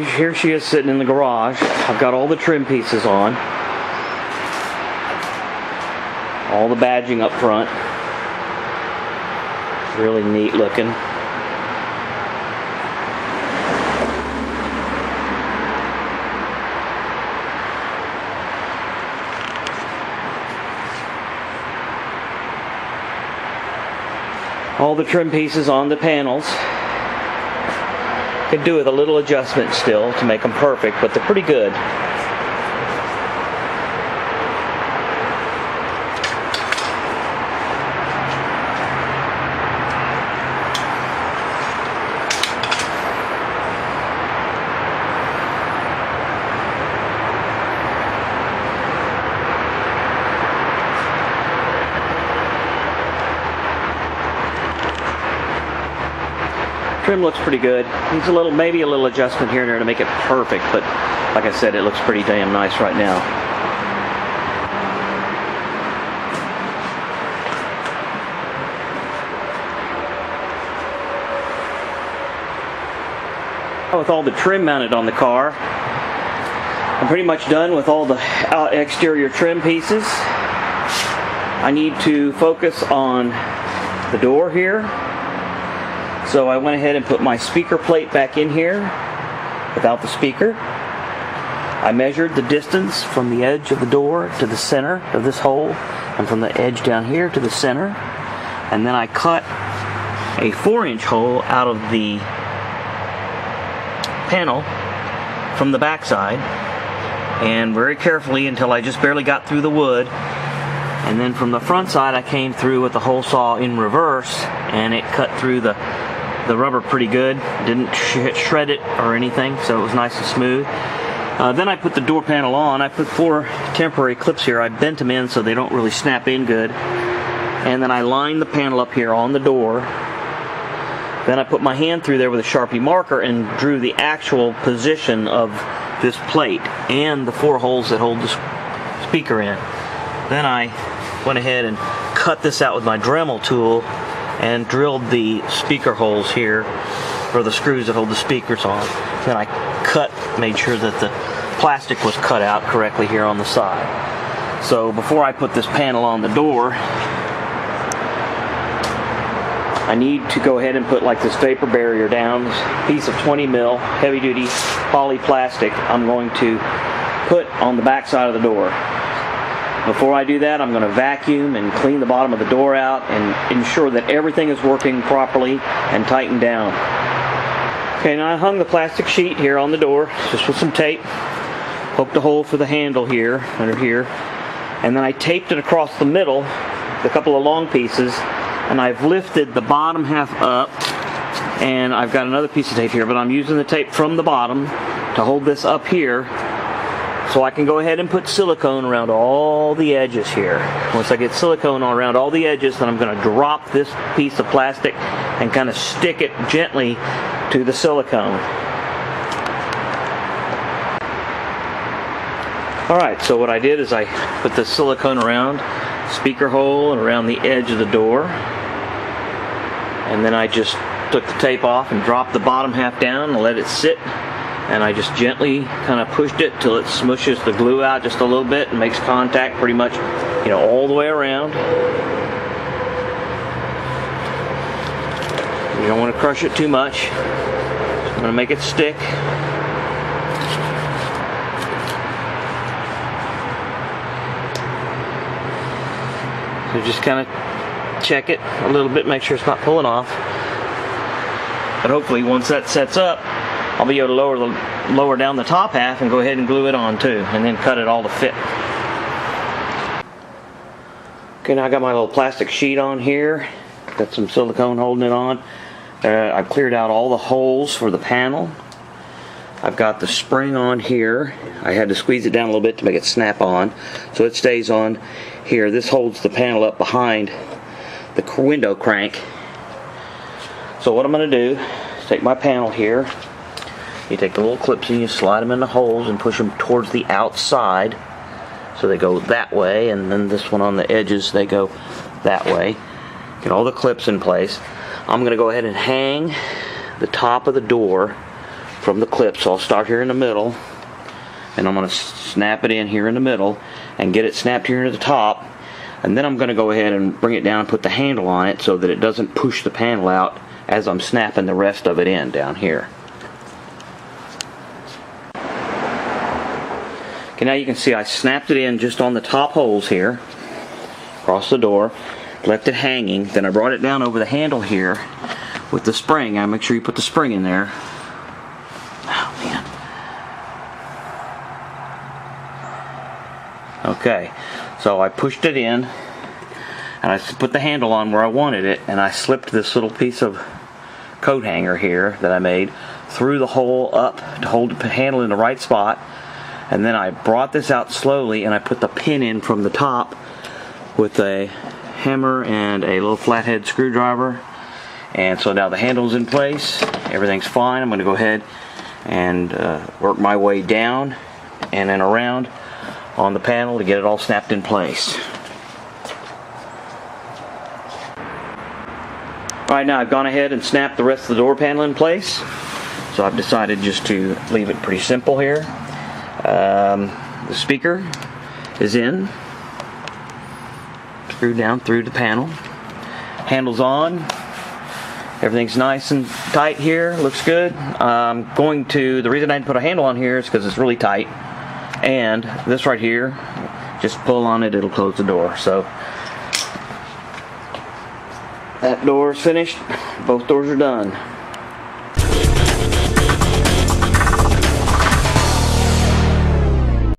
Here she is sitting in the garage. I've got all the trim pieces on. All the badging up front. Really neat looking. All the trim pieces on the panels. Could do with a little adjustment still to make them perfect, but they're pretty good. Trim looks pretty good. Needs maybe a little adjustment here and there to make it perfect, but like I said, it looks pretty damn nice right now. With all the trim mounted on the car, I'm pretty much done with all the exterior trim pieces. I need to focus on the door here. So I went ahead and put my speaker plate back in here without the speaker. I measured the distance from the edge of the door to the center of this hole and from the edge down here to the center. And then I cut a 4-inch hole out of the panel from the backside, and very carefully until I just barely got through the wood. And then from the front side I came through with the hole saw in reverse, and it cut through the rubber pretty good. Didn't shred it or anything, so it was nice and smooth. Then I put the door panel on. I put 4 temporary clips here. I bent them in so they don't really snap in good. And then I lined the panel up here on the door. Then I put my hand through there with a Sharpie marker and drew the actual position of this plate and the 4 holes that hold the speaker in. Then I went ahead and cut this out with my Dremel tool and drilled the speaker holes here for the screws that hold the speakers on. Then I made sure that the plastic was cut out correctly here on the side. So before I put this panel on the door, I need to go ahead and put like this vapor barrier down. This piece of 20 mil heavy duty poly plastic I'm going to put on the back side of the door. Before I do that, I'm going to vacuum and clean the bottom of the door out and ensure that everything is working properly and tightened down. Okay, now I hung the plastic sheet here on the door just with some tape. Poked a hole for the handle here, under here. And then I taped it across the middle, a couple of long pieces, and I've lifted the bottom half up, and I've got another piece of tape here, but I'm using the tape from the bottom to hold this up here, so I can go ahead and put silicone around all the edges here. Once I get silicone around all the edges, then I'm going to drop this piece of plastic and kind of stick it gently to the silicone. Alright, so what I did is I put the silicone around the speaker hole and around the edge of the door. And then I just took the tape off and dropped the bottom half down and let it sit. And I just gently kind of pushed it till it smushes the glue out just a little bit and makes contact pretty much, all the way around. You don't want to crush it too much. I'm going to make it stick. So just kind of check it a little bit, make sure it's not pulling off. But hopefully once that sets up, I'll be able to lower down the top half and go ahead and glue it on too, and then cut it all to fit. Okay, now I got my little plastic sheet on here. Got some silicone holding it on. I've cleared out all the holes for the panel. I've got the spring on here. I had to squeeze it down a little bit to make it snap on, so it stays on here. This holds the panel up behind the window crank. So what I'm going to do is take my panel here. You take the little clips and you slide them in the holes and push them towards the outside, so they go that way, and then this one on the edges, they go that way. Get all the clips in place. I'm going to go ahead and hang the top of the door from the clip. So I'll start here in the middle, and I'm going to snap it in here in the middle and get it snapped here to the top, and then I'm going to go ahead and bring it down and put the handle on it so that it doesn't push the panel out as I'm snapping the rest of it in down here. Okay, now you can see I snapped it in just on the top holes here across the door, left it hanging, then I brought it down over the handle here with the spring. I make sure you put the spring in there. Oh man. Okay, so I pushed it in and I put the handle on where I wanted it, and I slipped this little piece of coat hanger here that I made through the hole up to hold the handle in the right spot, and then I brought this out slowly and I put the pin in from the top with a hammer and a little flathead screwdriver. And so now the handle's in place, everything's fine. I'm going to go ahead and work my way down and then around on the panel to get it all snapped in place. Alright, now I've gone ahead and snapped the rest of the door panel in place. So I've decided just to leave it pretty simple here. The speaker is in, screwed down through the panel. Handle's on. Everything's nice and tight here. Looks good. The reason I didn't put a handle on here is because it's really tight. And this right here, just pull on it, it'll close the door. So that door is finished. Both doors are done.